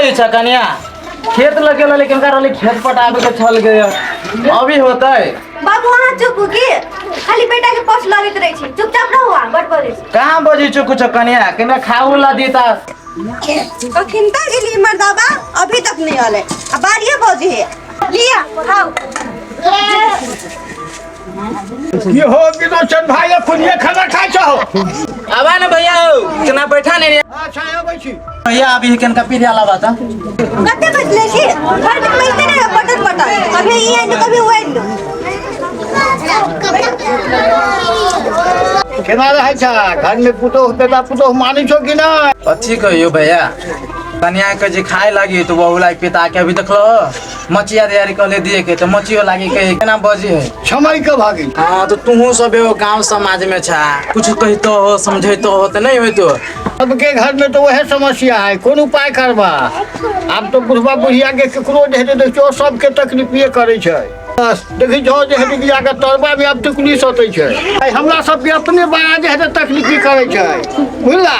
गई कनिया खेत लगे लेकिन खेत पटावे के चल गए अभी होता है बाबू वहाँ चुप की खाली बेटा के पास लगित रही छी चुपचाप रहो वहाँ बड़ बजे कहाँ बजी चुप कनिया केना खाऊ ला देता तो खिंता के लिए मर्दाबा अभी तक नहीं आले अब बारिये बजे है लिया खाओ ये हो विनोचन भाई खुनिया खाना खाइ छहो आवा ना भैया हो केना बैठा नहीं अच्छा आबै छी भैया अभी केन का पीढ़ी वाला बात कते बजले छी घर में मिलते नहीं पटत पटत कभी ये आइलो कभी वो आइलो केना रहै छ घर में पुतो बेटा पुतो मानै छौ कि ना अच्छी कहियो भैया कन्या के जे खाए लागी तो बहु लाग पिता के अभी देखलो मचिया तैयारी कर ले दिए के तो मचियो लागी के केना बजे है समय के भागी हां तो तू सब एगो गांव समाज में छा कुछ कहतो हो समझैतो हो तो नहीं होय तो सबके घर में तो वह समस्या है कौन उपाय करबा अब तो बुढ़वा बुढ़िया के केकरो जे देखियो सबके तकलीफिए करे छै बस देखि जो जे हेतै कि आगे तोरबा में अब तकलीफ होतै छै हमरा सबके अपने बड़ा जे हेतै तकलीफी करे छै बुझला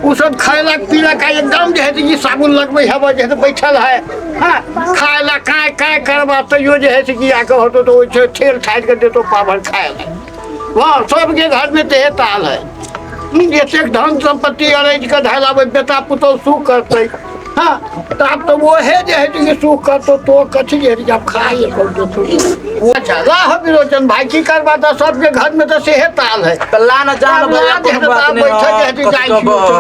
उ सब खायलक पीलक एकदम जे हेतै कि साबुन लगबै हवा जे हेतै बैठल है हां खायला काय काय करबा तैयो जे हेतै कि आके होतो तो ओइ ठेल ठाड़ के देतो पावर खायला वाह सबके घर में ते ताल है एक धन संपत्ति अरेंज कर धैलाबै बेटा पुतो सुख करतै हाँ तब तो वो है जे है कि सुख करतो तो कथी जे जब खाए तो अच्छा राह विरोचन भाई की करबा त सबके घर में तो सेहे ताल है ला न जान बात नहीं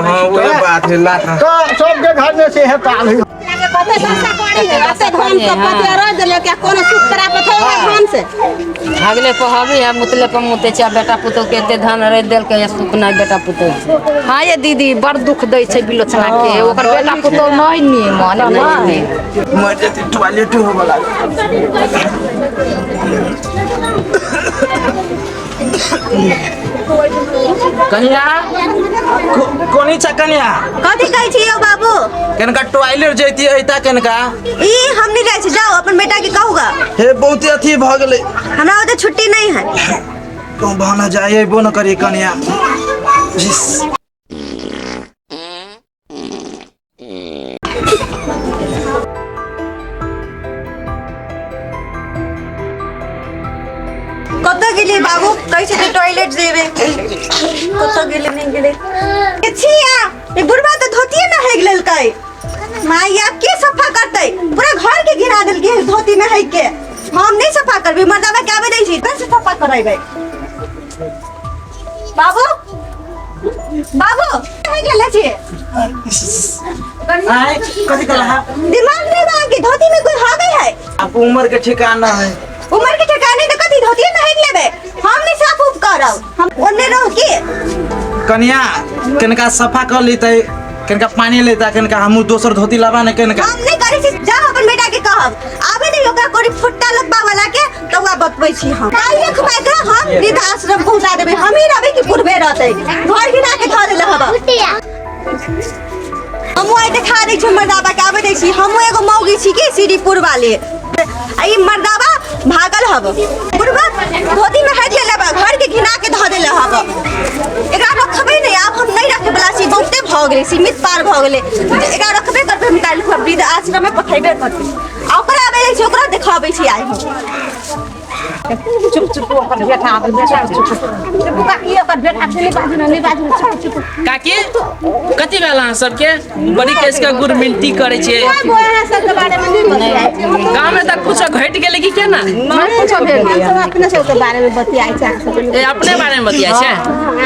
हां वो बात है ला तो सबके घर में सेहे ताल है कते पैसा कौड़ी है कते धन संपत्ति रोज ले के कोनो सुख करा पथौगा धन से भागले पहावी है मुतले पर मुते चा बेटा पुतो के ते धन रे देल के सुख नहीं बेटा पुतो हां ये दीदी बड़ दुख दै छै बिलोचना के ओकर बेटा पुतो नहीं नी मान नहीं मर जति टॉयलेट हो वाला कन्या कोनी छ कन्या कथी कहै छी यो बाबू केनका टॉयलेट जैती ऐता केनका ई हम नहीं रह छी जाओ अपन बेटा के कहूगा हे बहुते अथी भ गेलै हमरा ओते छुट्टी नहीं है तो भाना जाए बो न करी कन्या कत गेली बाबू कैसे तो टॉयलेट जेबे कत गेली नहीं गेले छिया ए बुढ़वा तो धोती में है गेल कई माया के सफा करतै पूरा घर के गिरा देल के धोती में है के हम नहीं सफा करबे मर्दावा के आवे दै छी कैसे सफा करैबे बाबू बाबू है गेल छी आय कथि कला दिमाग नहीं बाकी धोती में कोई हावे है अब उम्र के ठिकाना है उम्र के ठिकाने तो कथि धोती में है लेबे हम नहीं साफ उफ करब हम ओने रह के कन्या केनका सफा कर लेतै केनका पानी लेता केनका हमू दोसर धोती लाबा ने केनका हम नहीं करै छी जा अपन बेटा के कहब आबे नहीं ओकरा कोरी फुट्टा लगबा वाला के तो वा बतबै छी हम काहे खुमाय के हम वृद्ध आश्रम पहुंचा देबे हम ही रहबे कि पूर्वे रहतै घर गिरा के धऽ देले हबा हम आइ देखा दै छी मर्दाबा के आबे दै छी हम एगो मौगी छी कि श्रीपुर वाले आई मर्दाबा भागल हब बुढ़वा धोती में हट लेबा घर के घिना के धऽ देले हब एकरा रखबे नहीं अब हम नहीं रखे वाला छी बहुते भ गेलै सीमित पार भ गेलै एकरा रखबे करबे हम काल वृद्ध आश्रम में पठेबे करबे आ ओकरा आबे छी ओकरा देखाबै छी आइ चुप चुप अपन बेटा चुप काकी अपन बेटा चली बाजू नहीं बाजू चुप चुप काकी कथि भेल अहाँ सबके बड़ी केस के गुड़ मिनती करे छे सब के बारे में नहीं गांव में तक कुछ घट गेले कि केना नहीं कुछ भेल सब अपने सब के बारे में बतियाई छै ए अपने बारे में बतिया छे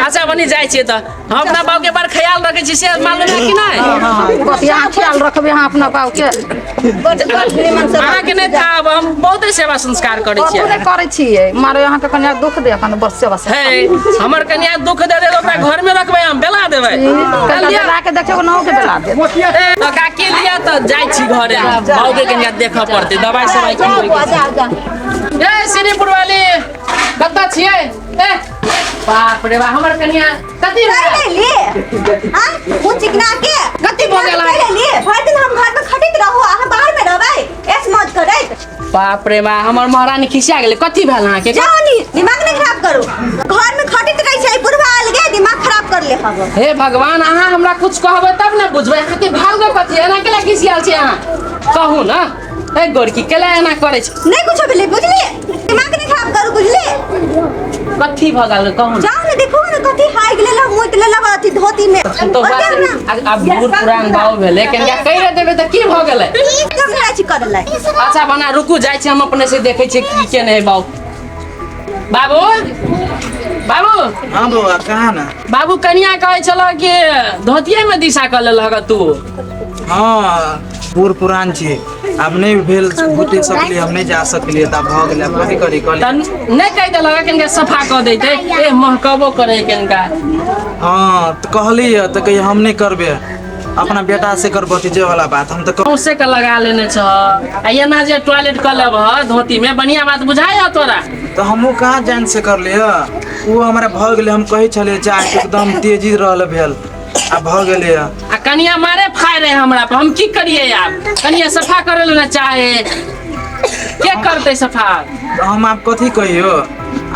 अच्छा बनी जाय छे त हम अपना बाऊ के बार ख्याल रखे छी से मालूम है कि नहीं बतिया ख्याल रखबे हां अपना बाऊ के अहाँ के नहीं था हम बहुत सेवा संस्कार करे छी नहीं करे छिए मारे यहाँ के कन्या दुख दे अपन बस सेवा है हमर कन्या दुख दे दे ओकरा घर में रखबे हम बेला देबै कन्या के देखे न हो के बेला दे तो काकी लिया तो जाय छी घरे बाऊ के कन्या देखा पड़ते दवाई सवाई की ए श्रीपुर वाली कत्ता छिए ए बाप रे बा हमर कन्या कथि ले हां वो चिकना के कथि भ गेल ले हर दिन हम घर में खटित रहू अहाँ बाहर में रहबै ऐस मत करैत बाप रे बा हमर महारानी खिसिया गेले कथि भेल अहाँ के जाओ नी दिमाग नहीं खराब करू घर में खटित रही छै बुढ़वा अलगे दिमाग खराब कर ले हबो हे भगवान अहाँ हमरा कुछ कहबै तब ने बुझबै अहाँ के भाग कथी एना केला खिसियाल छी अहाँ कहू ना ए गोरकी केला एना करै छी नहीं कुछ भेले बुझलिए दिमाग नहीं खराब करू बुझलिए कथी भगल कहू जाओ ना देखो ना कथी हाइ गेले मुइत लेला अथी धोती में तो बात अब बूढ़ पुरान बाऊ भेले केनका कहि देबै त की भ गेलै एकदम नहीं छी करले अच्छा बना रुकू जाइ छी हम अपने से देखै छी की केने है बाऊ बाबू बाबू हाँ बउआ कहाँ ना बाबू कनिया कहै छल कि धोतिये में दिशा कर लेलह तू हाँ बूढ़ पुरान छी अब नहीं भेल बुते सकली हम नहीं जा सकलिए तब भ गेलै कथी करी कहली त नहीं कहि देलक केनका सफा क दैते ए महकबो करे केनका हाँ तो कहली तो कही हम नहीं करबे अपना बेटा से कर भतीजे वाला बात हम तो कौसे का लगा लेने छ आ एना जे टॉयलेट कर लेब धोती में बढ़िया बात बुझाय तोरा तो हमहू कहाँ जान से कर लिए वो हमारा भ गेलै हम कही छलिए जा एकदम तेजी रहल भेल आ भ गेलै आ कनिया मारे फाय रहे हमरा पर हम की करिए आब कनिया सफा करे ले चाहे के करते सफा हम आप कथी कहियो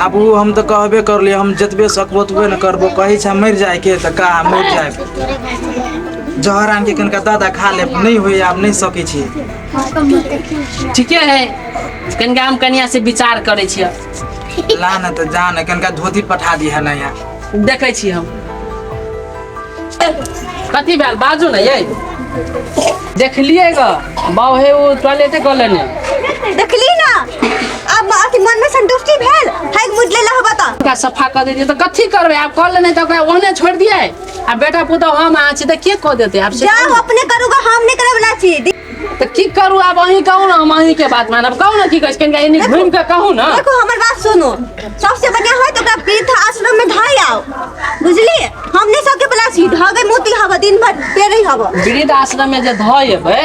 अब वो हम तो कहबे कर लिए हम जतबे सकबो ओतबे न करबो कही छ मर जाए के त का मर जाए जहर आन के कनका दादा खा ले नहीं होई आब नहीं सकै छी ठीके है कनिका हम कनिया से विचार करे छियै ला न त जा न कनका धोती पठा दी है ना यहाँ देखै छी हम कथी भेल बाजू न ये देखलिए ग बाऊ हे वो टॉयलेटे कर लेने देखली ना अब अथी मन में संतुष्टि भेल हाइ मुइत लेला हबा त का सफा कर दीजिए तो कथी करबे आप कर लेने तो ओने छोड़ दिए आ बेटा पुतो हम आ छी त के कह देते आप से जाओ अपने करूगा हम नहीं करे वाला छी तो की करू आप अहीं कहू ना हम अहीं के बात मानब कहू ना की कहै कनिका एनी घुम के कहू ना देखो हमर बात सुनो सबसे बढ़िया है तो ओकरा वृद्ध आश्रम में धाई आओ बुझली हम नहीं सके वाला छी धगे मोती हवा दिन भर पेरई हवा वृद्ध आश्रम में जे धएबै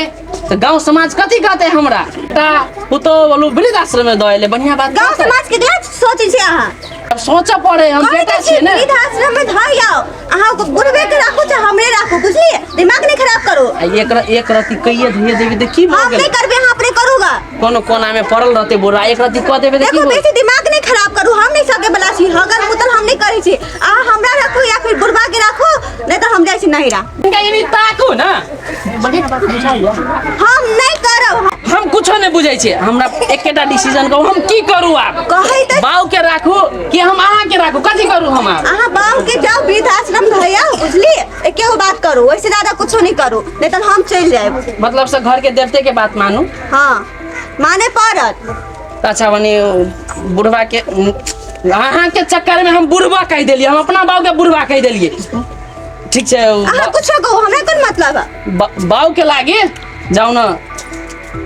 तो गांव समाज कथी कहते हमरा ता पुतो बोलू वृद्ध आश्रम में धएले बढ़िया बात गांव समाज के गलत सोचै छी अहाँ अब सोच पड़े हम बेटा छियै ने वृद्ध आश्रम में धाई आओ अहाँ को बुढ़बे के राखू चाहे हमरे राखू बुझली दिमाग नहीं खराब करो आ एक रति कहिए धइए देबे त की भ हम गेल नहीं करबे हम अपने करूगा कोनो कोना में पड़ल रहते बोरा एक रति कह देबे त की देखो हो बेसी दिमाग नहीं खराब करू हम नहीं सके वाला छी हगर मुतल हम नहीं करै छी आ हमरा राखू या फिर बुढ़बा के राखू नहीं तो हम जाय छी नहिरा कनिका एनी ताकू ना बढ़िया बात बुझाइयो हम नहीं करब हम कुछो नहीं बुझै छी हमरा एकेटा डिसीजन कहू हम की करू आब कहै त बाऊ के राखू कि हम अहाँ के राखू कथी करू हम आब अहाँ बाऊ के जाओ वृद्ध आश्रम धैया बुझली एकेगो बात करू वैसे ज्यादा कुछो नहीं करू नहीं तो हम चल जाए मतलब से घर के देवते के बात मानू हाँ माने पड़त अच्छा बनी बुढ़वा के अहाँ के चक्कर में हम बुढ़वा कह देलिए हम अपना बाऊ के बुढ़वा कह देलिए ठीक छै अहाँ कुछो कहू हमरा कोन मतलब है बाऊ के लागे जाऊ ना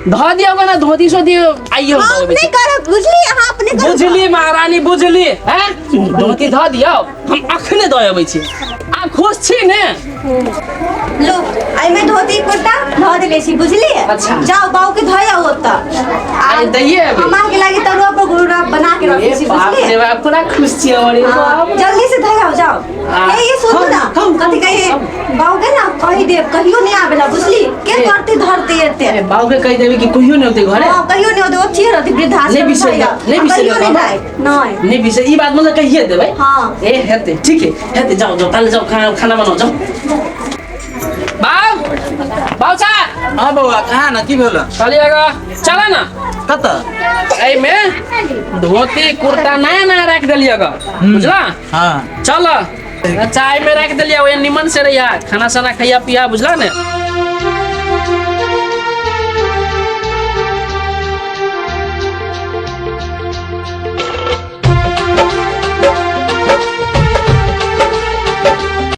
ध दियो ना धोती सोती आइयो हम नहीं करब बुझली अहाँ अपने करू बुझली महारानी बुझली हैं धोती ध दियो हम अखने द अबै छी आ खुश छी ने लो आई में धोती कुर्ता ध देले छी बुझली अच्छा। जाओ बाऊ के धैया होता आई दैये अभी। हमार के लागे तरुआ पर गुरुरा बना के रखे छी बाप बुझली रे बाप पूरा खुश छी और हाँ, जल्दी से धैया हो जाओ हाँ। ये सुनो ना हम कथी कहिए बाऊ के ना कही दे कहियो नहीं आवेला बुझली के ए। करते धरते एते बाऊ के कह देबे कि कहियो नहीं होते घरे हाँ कहियो नहीं होते वो चीज रहती वृद्धाश्रम नहीं बिसर धैया। नहीं बिसर कहियो नहीं बाबा। जाए नहीं नहीं बिसर ई बात मतलब कहिए देबै हाँ। ए हेते ठीक है हेते जाओ जाओ ताले जाओ खाना बनाओ जाओ बाऊ बाऊ सा हाँ बउआ कहाँ ना की भेल चलिएगा चला ना कत एहि में धोती कुर्ता नया नया रख दिलिएगा बुझला हाँ चल चाय में रख दिलिए वो निमन से रहिया खाना साना खैया पिया बुझला ने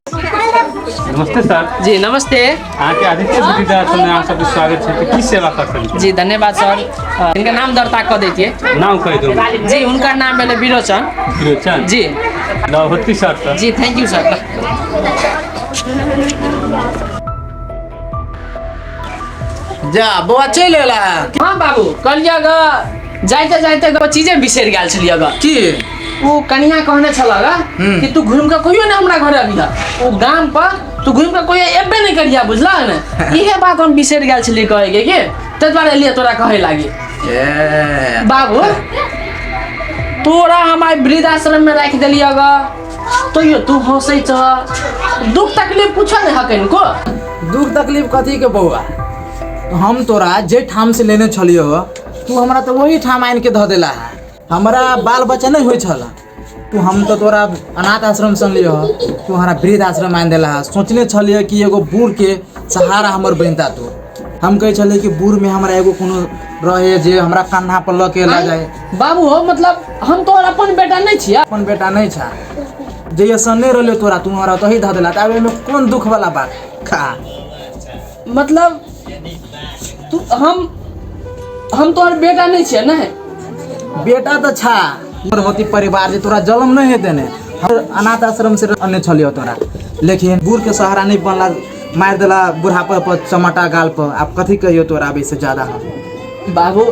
नमस्ते सर जी नमस्ते अहाँके आदित्य बुद्धि आश्रम में अहाँ सबके स्वागत छै तऽ की सेवा कर सकैत छी जी धन्यवाद सर इनका नाम दर्ता कर देतिए नाम कहि दू जी उनका नाम है विरोचन विरोचन जी होती sir ji thank you sir जा बउआ चल एला हाँ बाबू कहलिए ग जाते जाते ग चीजें बिसर गेल छलिए ग की वो कनिया कहने छला ग कि तू घूम के कहियो ना हमरा घरे अबिया वो गाम पर तू घूम के कोई एबे नहीं करिया बुझला ने इहे बात हम बिसर गेल छलिए कहे के तै दुआरे लिए तोरा कहे लागी ए बाबू तोरा हमारे वृद्धाश्रम में रख दिलिए ग तो ये तू हंसै छ दुख तकलीफ पूछा नहीं हकन को दुख तकलीफ कथी के बउआ हम तोरा जे ठाम से लेने छलियो तू हमरा तो वही ठाम आन के धऽ देला है हमरा बाल बच्चा नहीं होइ छला तू हम तो तोरा अनाथ आश्रम से लियो तू हमारा वृद्ध आश्रम आन देला है सोचने छलिए कि एगो बूढ़ के सहारा हमर बनता तू हम कहे छलिए कि बूढ़ में हमरा एगो कोनो रहे जे हमरा कान्हा पर ल के ला जाए बाबू हो मतलब हम तो अपन बेटा नहीं छिया अपन बेटा नहीं छा जे ऐसा नहीं रहले तोरा तू हमरा तो ही धऽ देला त में कौन दुख वाला बात खा मतलब तू हम तोहर बेटा नहीं छिया ना बेटा तो छा हमर होती परिवार जे तोरा जन्म नहीं है देने हम अनाथ आश्रम से अन्य छलियो तोरा लेकिन बूढ़ के सहारा नहीं बनला मार देला बुढ़ापा पर चमटा गाल पर आप कथी कहियो तोरा अभी से ज्यादा हम बाबू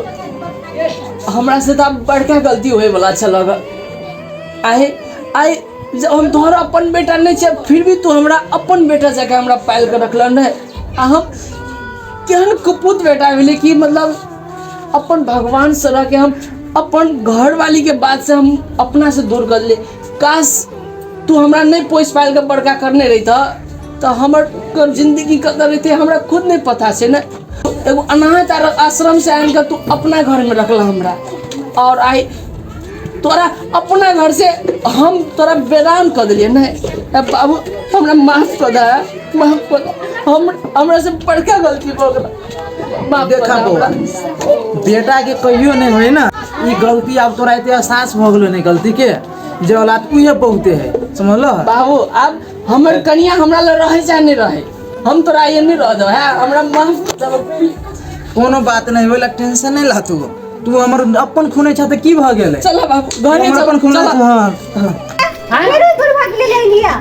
हमरा से तो बड़का गलती होए वाला छल आए जब हम तोहरा अपन बेटा नहीं छे फिर भी तू हमरा अपन बेटा जगह हमरा पाल के रखल न आ हम केहन कुपूत बेटा मिले कि मतलब अपन भगवान से रह के हम अपन घर वाली के बात से हम अपना से दूर कर ले काश तू हमरा नहीं पोस पाल के बड़का करने रही था तो हमर जिंदगी कदर रहते हमरा खुद नहीं पता से न एगो अनाथ आश्रम से आन कर तू अपना घर में रखला हमरा और आई तोरा अपना घर से हम तोरा वेदान कर दिलिए न बाबू हमरा माफ कर दे माफ कर हमरा से बड़का गलती हो गया माफ देखा बउआ बेटा के कहियो नहीं होई ना ई गलती अब तोरा इते एहसास हो गेलो नहीं गलती के जे औलाद उहे बहुते है समझलो बाबू अब हमर कनिया हमरा ले रहे चाहे नहीं रहे हम तोरा ये नहीं रह दो है हमरा माफ कर दे कोनो बात नहीं होला टेंशन नहीं ला तू हमर अपन खूने छ त की भ गेलै चल बाबू घरे हमर चल अपन खूने चल। हां मेरे दुर्भाग्य ले ले लिया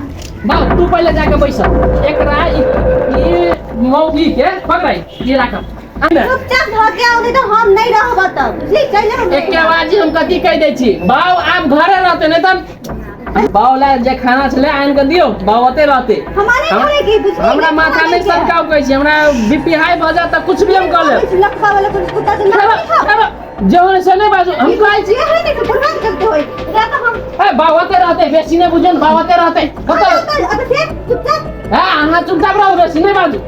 बाबू तू पहले जाके बैठ एकरा ये मौगी के पकड़ाई ये राखब चुपचाप भाग आओ नहीं तो हम नहीं रहब तब बुझली चले एक के आवाज हम कथी कह दै छी बाऊ आप घरे रहते नहीं तब बाऊ ला जे खाना छले आन के दियो बाऊ ओते रहते हमारे घरे की बुझली हमरा माथा में सरकाव कहै छी हमरा बीपी हाई भ जा त कुछ भी हम कर ले लखा वाला कुछ कुत्ता से ना जवन से नहीं बाजू हम कहै छी ये है नहीं तो बर्बाद करते होय या तो हम ए बाऊ ओते रहते बेसी नहीं बुझन बाऊ ओते रहते कत अब से चुपचाप हां हां चुपचाप रहो बेसी नहीं बाजू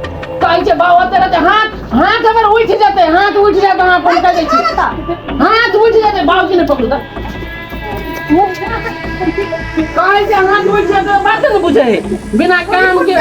कहै छै बाऊ ओते रहते हाथ अगर उठ जाते हाथ उठ जाते हां पलटा दै छी हाथ उठ जाते बाऊ जी ने पकड़ू त कहै छै हाथ उठ जाते बात नहीं बुझे बिना काम के